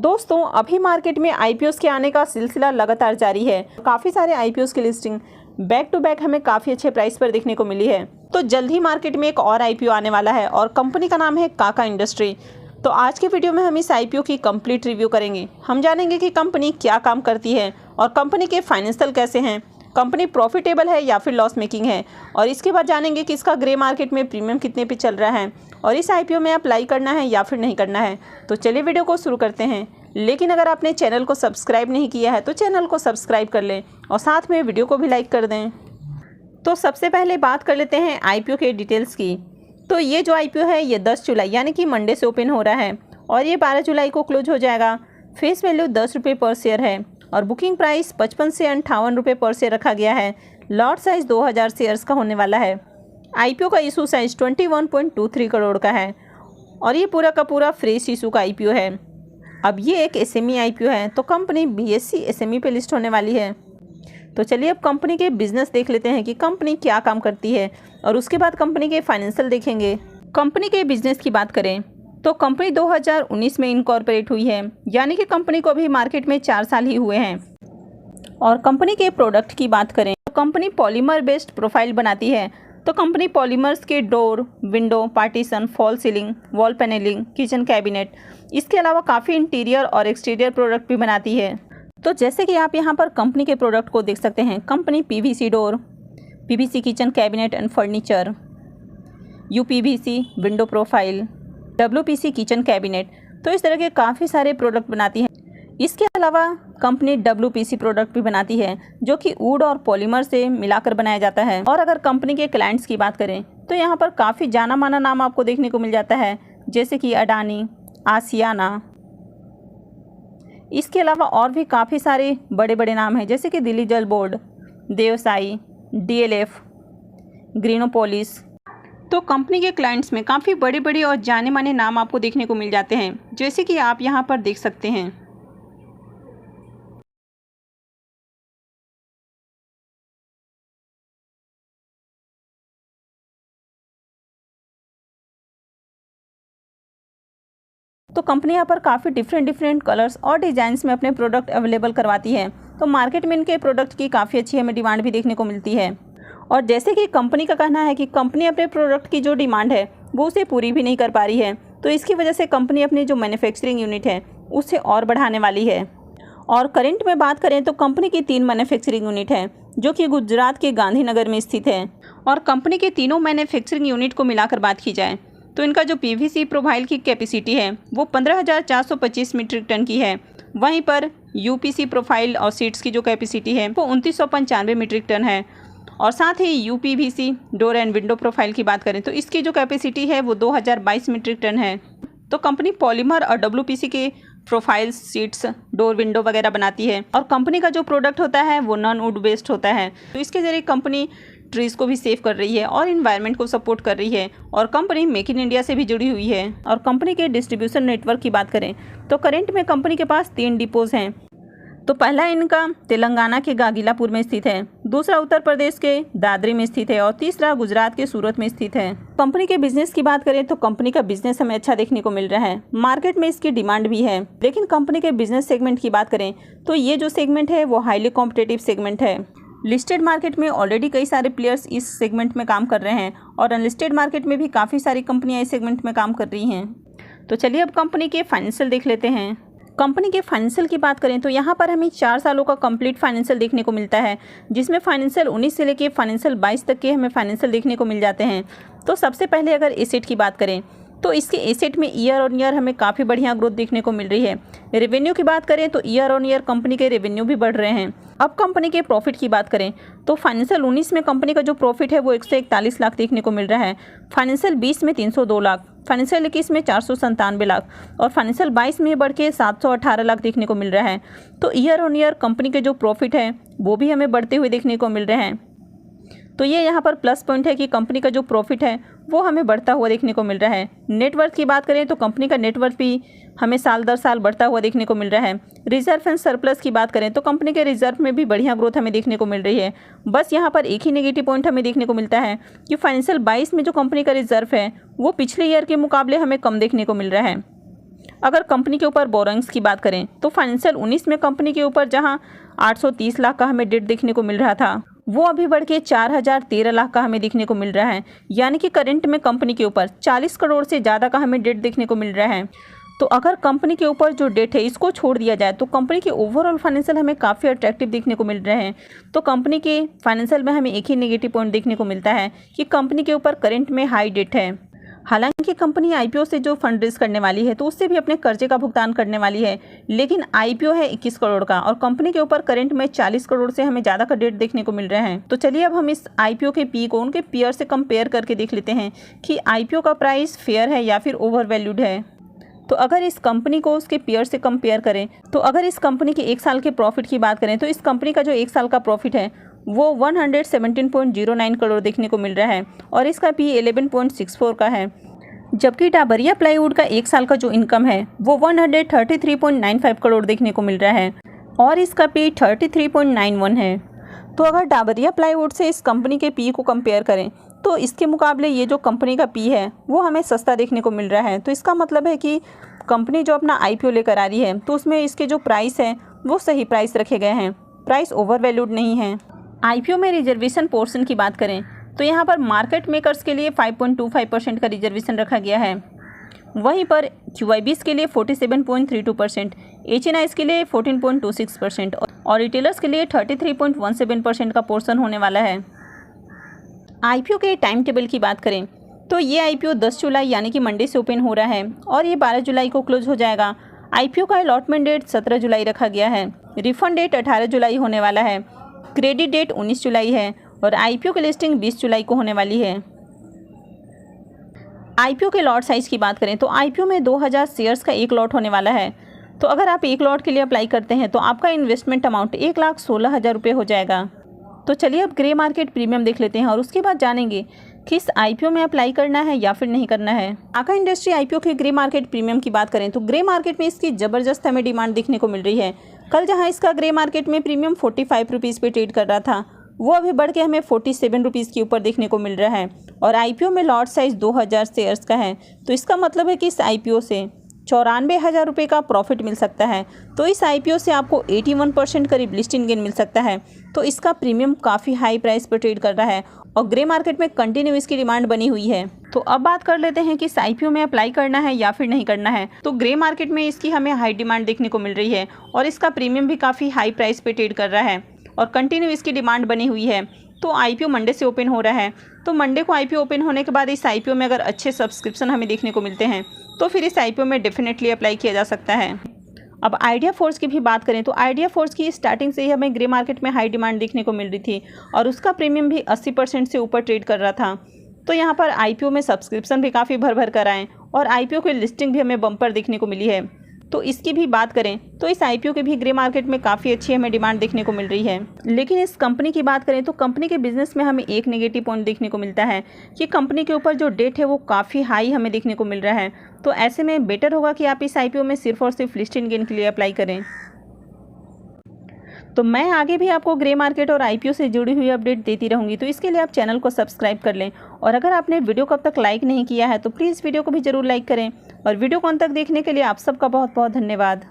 दोस्तों अभी मार्केट में आईपीओस के आने का सिलसिला लगातार जारी है। काफ़ी सारे आईपीओस की लिस्टिंग बैक टू बैक हमें काफ़ी अच्छे प्राइस पर देखने को मिली है। तो जल्द ही मार्केट में एक और आईपीओ आने वाला है और कंपनी का नाम है काका इंडस्ट्री। तो आज के वीडियो में हम इस आईपीओ की कंप्लीट रिव्यू करेंगे। हम जानेंगे कि कंपनी क्या काम करती है और कंपनी के फाइनेंशियल कैसे हैं, कंपनी प्रॉफिटेबल है या फिर लॉस मेकिंग है, और इसके बाद जानेंगे कि इसका ग्रे मार्केट में प्रीमियम कितने पे चल रहा है और इस आईपीओ में अप्लाई करना है या फिर नहीं करना है। तो चलिए वीडियो को शुरू करते हैं। लेकिन अगर आपने चैनल को सब्सक्राइब नहीं किया है तो चैनल को सब्सक्राइब कर लें और साथ में वीडियो को भी लाइक कर दें। तो सबसे पहले बात कर लेते हैं आईपीओ के डिटेल्स की। तो ये जो आईपीओ है ये 10 जुलाई यानी कि मंडे से ओपन हो रहा है और ये 12 जुलाई को क्लोज हो जाएगा। फेस वैल्यू 10 रुपये पर शेयर है और बुकिंग प्राइस 55 से 58 रुपये पर शेयर रखा गया है। लॉट साइज 2000 शेयर्स का होने वाला है। आईपीओ का इशू साइज 21.23 करोड़ का है और ये पूरा का पूरा फ्रेश इशू का आईपीओ है। अब ये एक एसएमई आईपीओ है तो कंपनी बीएसई एसएमई पे लिस्ट होने वाली है। तो चलिए अब कंपनी के बिजनेस देख लेते हैं कि कंपनी क्या काम करती है और उसके बाद कंपनी के फाइनेंशियल देखेंगे। कंपनी के बिजनेस की बात करें तो कंपनी 2019 में इनकॉर्पोरेट हुई है, यानी कि कंपनी को अभी मार्केट में 4 साल ही हुए हैं। और कंपनी के प्रोडक्ट की बात करें तो कंपनी पॉलीमर बेस्ड प्रोफाइल बनाती है। तो कंपनी पॉलीमर्स के door, window, partition, fall ceiling, wall panelling, kitchen cabinet, इसके अलावा काफ़ी इंटीरियर और एक्सटीरियर प्रोडक्ट भी बनाती है। तो जैसे कि आप यहाँ पर कंपनी के प्रोडक्ट को देख सकते हैं, company PVC door, PVC kitchen cabinet and furniture, UPVC window profile, WPC kitchen cabinet, तो इस तरह के काफ़ी सारे प्रोडक्ट बनाती है। इसके अलावा कंपनी डब्ल्यूपीसी प्रोडक्ट भी बनाती है जो कि वुड और पॉलीमर से मिलाकर बनाया जाता है। और अगर कंपनी के क्लाइंट्स की बात करें तो यहाँ पर काफ़ी जाना माना नाम आपको देखने को मिल जाता है, जैसे कि अडानी, आसियाना। इसके अलावा और भी काफ़ी सारे बड़े बड़े नाम हैं, जैसे कि दिल्ली जल बोर्ड, देवसाई, डीएलएफ, ग्रीनोपोलिस। तो कंपनी के क्लाइंट्स में काफ़ी बड़े बड़े और जाने माने नाम आपको देखने को मिल जाते हैं, जैसे कि आप यहाँ पर देख सकते हैं। तो कंपनी यहाँ पर काफ़ी डिफरेंट कलर्स और डिज़ाइंस में अपने प्रोडक्ट अवेलेबल करवाती है। तो मार्केट में इनके प्रोडक्ट की काफ़ी अच्छी हमें डिमांड भी देखने को मिलती है। और जैसे कि कंपनी का कहना है कि कंपनी अपने प्रोडक्ट की जो डिमांड है वो उसे पूरी भी नहीं कर पा रही है, तो इसकी वजह से कंपनी अपनी जो मैन्युफैक्चरिंग यूनिट है उसे और बढ़ाने वाली है। और करंट में बात करें तो कंपनी की 3 मैन्युफैक्चरिंग यूनिट है जो कि गुजरात के गांधीनगर में स्थित है। और कंपनी के तीनों मैन्युफैक्चरिंग यूनिट को मिलाकर बात की जाए तो इनका जो पीवीसी प्रोफाइल की कैपेसिटी है वो 15,425 मीट्रिक टन की है। वहीं पर यूपीसी प्रोफाइल और सीट्स की जो कैपेसिटी है वो 2995 मीट्रिक टन है। और साथ ही UPVC door and window profile की बात करें तो इसकी जो कैपेसिटी है वो 2022 मीट्रिक टन है। तो कंपनी पॉलीमर और डब्ल्यूपीसी के प्रोफाइल, सीट्स, डोर, विंडो वगैरह बनाती है। और कंपनी का जो प्रोडक्ट होता है वो नॉन वुड बेस्ड होता है। तो इसके जरिए कंपनी ट्रीज को भी सेव कर रही है और इन्वायरमेंट को सपोर्ट कर रही है। और कंपनी मेक इन इंडिया से भी जुड़ी हुई है। और कंपनी के डिस्ट्रीब्यूशन नेटवर्क की बात करें तो करंट में कंपनी के पास 3 डिपोज हैं। तो पहला इनका तेलंगाना के गागिलापुर में स्थित है, दूसरा उत्तर प्रदेश के दादरी में स्थित है और तीसरा गुजरात के सूरत में स्थित है। कंपनी के बिजनेस की बात करें तो कंपनी का बिजनेस हमें अच्छा देखने को मिल रहा है। मार्केट में इसकी डिमांड भी है। लेकिन कंपनी के बिजनेस सेगमेंट की बात करें तो ये जो सेगमेंट है वो हाईली कॉम्पिटेटिव सेगमेंट है। लिस्टेड मार्केट में ऑलरेडी कई सारे प्लेयर्स इस सेगमेंट में काम कर रहे हैं और अनलिस्टेड मार्केट में भी काफ़ी सारी कंपनियां इस सेगमेंट में काम कर रही हैं। तो चलिए अब कंपनी के फाइनेंशियल देख लेते हैं। कंपनी के फाइनेंशियल की बात करें तो यहाँ पर हमें 4 सालों का कंप्लीट फाइनेंशियल देखने को मिलता है, जिसमें फाइनेंशियल 19 से लेकर फाइनेंशियल 22 तक के हमें फाइनेंशियल देखने को मिल जाते हैं। तो सबसे पहले अगर एसेट की बात करें तो इसके एसेट में ईयर ऑन ईयर हमें काफ़ी बढ़िया ग्रोथ देखने को मिल रही है। रेवेन्यू की बात करें तो ईयर ऑन ईयर कंपनी के रेवेन्यू भी बढ़ रहे हैं। अब कंपनी के प्रॉफिट की बात करें तो फाइनेंशियल 19 में कंपनी का जो प्रॉफिट है वो 141 लाख देखने को मिल रहा है। फाइनेंशियल 20 में 302 लाख, फाइनेंशियल 21 में 497 लाख और फाइनेंशियल 22 में बढ़ के 718 लाख देखने को मिल रहा है। तो ईयर ऑन ईयर कंपनी के जो प्रॉफिट है वो भी हमें बढ़ते हुए देखने को मिल रहे हैं। तो ये यहाँ पर प्लस पॉइंट है कि कंपनी का जो प्रॉफिट है वो हमें बढ़ता हुआ देखने को मिल रहा है। नेटवर्थ की बात करें तो कंपनी का नेटवर्थ भी हमें साल दर साल बढ़ता हुआ देखने को मिल रहा है। रिजर्व एंड सरप्लस की बात करें तो कंपनी के रिजर्व में भी बढ़िया ग्रोथ हमें देखने को मिल रही है। बस यहाँ पर एक ही नेगेटिव पॉइंट हमें देखने को मिलता है कि फाइनेंशियल 22 में जो कंपनी का रिजर्व है वो पिछले ईयर के मुकाबले हमें कम देखने को मिल रहा है। अगर कंपनी के ऊपर बोरोइंग्स की बात करें तो फाइनेंशियल 19 में कंपनी के ऊपर जहां 830 लाख का हमें डेट देखने को मिल रहा था, वो अभी बढ़ के 4013 लाख का हमें देखने को मिल रहा है। यानी कि करंट में कंपनी के ऊपर 40 करोड़ से ज़्यादा का हमें डेट देखने को मिल रहा है। तो अगर कंपनी के ऊपर जो डेट है इसको छोड़ दिया जाए तो कंपनी के ओवरऑल फाइनेंशियल हमें काफ़ी अट्रैक्टिव देखने को मिल रहे हैं। तो कंपनी के फाइनेंशियल में हमें एक ही नेगेटिव पॉइंट देखने को मिलता है कि कंपनी के ऊपर करंट में हाई डेट है। हालांकि कंपनी आईपीओ से जो फंड रेज करने वाली है तो उससे भी अपने कर्जे का भुगतान करने वाली है, लेकिन आईपीओ है 21 करोड़ का और कंपनी के ऊपर करंट में 40 करोड़ से हमें ज़्यादा का डेट देखने को मिल रहे हैं। तो चलिए अब हम इस आईपीओ के पी को उनके पीयर से कंपेयर करके देख लेते हैं कि आईपीओ का प्राइस फेयर है या फिर ओवर वैल्यूड है। तो अगर इस कंपनी को उसके पीयर से कंपेयर करें तो अगर इस कंपनी के एक साल के प्रॉफिट की बात करें तो इस कंपनी का जो एक साल का प्रॉफिट है वो 117.09 करोड़ देखने को मिल रहा है और इसका पी 11.64 का है। जबकि डाबरिया प्लाईवुड का एक साल का जो इनकम है वो 133.95 करोड़ देखने को मिल रहा है और इसका पी 33.91 है। तो अगर डाबरिया प्लाईवुड से इस कंपनी के पी को कंपेयर करें तो इसके मुकाबले ये जो कंपनी का पी है वो हमें सस्ता देखने को मिल रहा है। तो इसका मतलब है कि कंपनी जो अपना आईपीओ लेकर आ रही है तो उसमें इसके जो प्राइस है वो सही प्राइस रखे गए हैं, प्राइस ओवर वैल्यूड नहीं है। आईपीओ में रिजर्वेशन पोर्शन की बात करें तो यहाँ पर मार्केट मेकर्स के लिए 5.25% का रिजर्वेशन रखा गया है, वहीं पर क्यूआईबीस के लिए 47.32%, एचएनआईस के लिए 14.26% और रिटेलर्स के लिए 33.17% का पोर्शन होने वाला है। आईपीओ के टाइम टेबल की बात करें तो ये आईपीओ 10 जुलाई यानी कि मंडे से ओपन हो रहा है और ये 12 जुलाई को क्लोज हो जाएगा। आईपीओ का अलॉटमेंट डेट 17 जुलाई रखा गया है, रिफंड डेट 18 जुलाई होने वाला है, क्रेडिट डेट 19 जुलाई है और आईपीओ की लिस्टिंग 20 जुलाई को होने वाली है। आईपीओ के लॉट साइज़ की बात करें तो आईपीओ में 2000 शेयर्स का एक लॉट होने वाला है। तो अगर आप एक लॉट के लिए अप्लाई करते हैं तो आपका इन्वेस्टमेंट अमाउंट 1,16,000 रुपये हो जाएगा। तो चलिए अब ग्रे मार्केट प्रीमियम देख लेते हैं और उसके बाद जानेंगे कि इस आईपीओ में अप्लाई करना है या फिर नहीं करना है। आका इंडस्ट्री आईपीओ के ग्रे मार्केट प्रीमियम की बात करें तो ग्रे मार्केट में इसकी ज़बरदस्त हमें डिमांड देखने को मिल रही है। कल जहां इसका ग्रे मार्केट में प्रीमियम 45 रुपीज़ पे ट्रेड कर रहा था वो अभी बढ़ के हमें 47 रुपीज़ के ऊपर देखने को मिल रहा है और आईपीओ में लॉट साइज़ 2000 शेयर्स का है। तो इसका मतलब है कि इस आईपीओ से 94,000 रुपये का प्रॉफिट मिल सकता है। तो इस आईपीओ से आपको 81% करीब लिस्टिंग गेन मिल सकता है। तो इसका प्रीमियम काफ़ी हाई प्राइस पर ट्रेड कर रहा है और ग्रे मार्केट में कंटिन्यू इसकी डिमांड बनी हुई है। तो अब बात कर लेते हैं कि इस आईपीओ में अप्लाई करना है या फिर नहीं करना है। तो ग्रे मार्केट में इसकी हमें हाई डिमांड देखने को मिल रही है और इसका प्रीमियम भी काफ़ी हाई प्राइस पे ट्रेड कर रहा है और कंटिन्यू इसकी डिमांड बनी हुई है। तो आईपीओ मंडे से ओपन हो रहा है, तो मंडे को आईपीओ ओपन होने के बाद इस आईपीओ में अगर अच्छे सब्सक्रिप्शन हमें देखने को मिलते हैं तो फिर इस आईपीओ में डेफिनेटली अप्लाई किया जा सकता है। अब आइडिया फोर्स की भी बात करें तो आइडिया फोर्स की स्टार्टिंग से ही हमें ग्रे मार्केट में हाई डिमांड देखने को मिल रही थी और उसका प्रीमियम भी 80% से ऊपर ट्रेड कर रहा था। तो यहाँ पर आईपीओ में सब्सक्रिप्शन भी काफ़ी भर कर आए और आईपीओ की लिस्टिंग भी हमें बम्पर देखने को मिली है। तो इसकी भी बात करें तो इस आईपीओ के भी ग्रे मार्केट में काफ़ी अच्छी हमें डिमांड देखने को मिल रही है। लेकिन इस कंपनी की बात करें तो कंपनी के बिजनेस में हमें एक नेगेटिव पॉइंट देखने को मिलता है कि कंपनी के ऊपर जो डेट है वो काफ़ी हाई हमें देखने को मिल रहा है। तो ऐसे में बेटर होगा कि आप इस आईपीओ में सिर्फ और सिर्फ लिस्टिंग गेन के लिए अप्लाई करें। तो मैं आगे भी आपको ग्रे मार्केट और आईपीओ से जुड़ी हुई अपडेट देती रहूँगी, तो इसके लिए आप चैनल को सब्सक्राइब कर लें और अगर आपने वीडियो को अब तक लाइक नहीं किया है तो प्लीज़ वीडियो को भी ज़रूर लाइक करें और वीडियो को अंत तक देखने के लिए आप सबका बहुत बहुत धन्यवाद।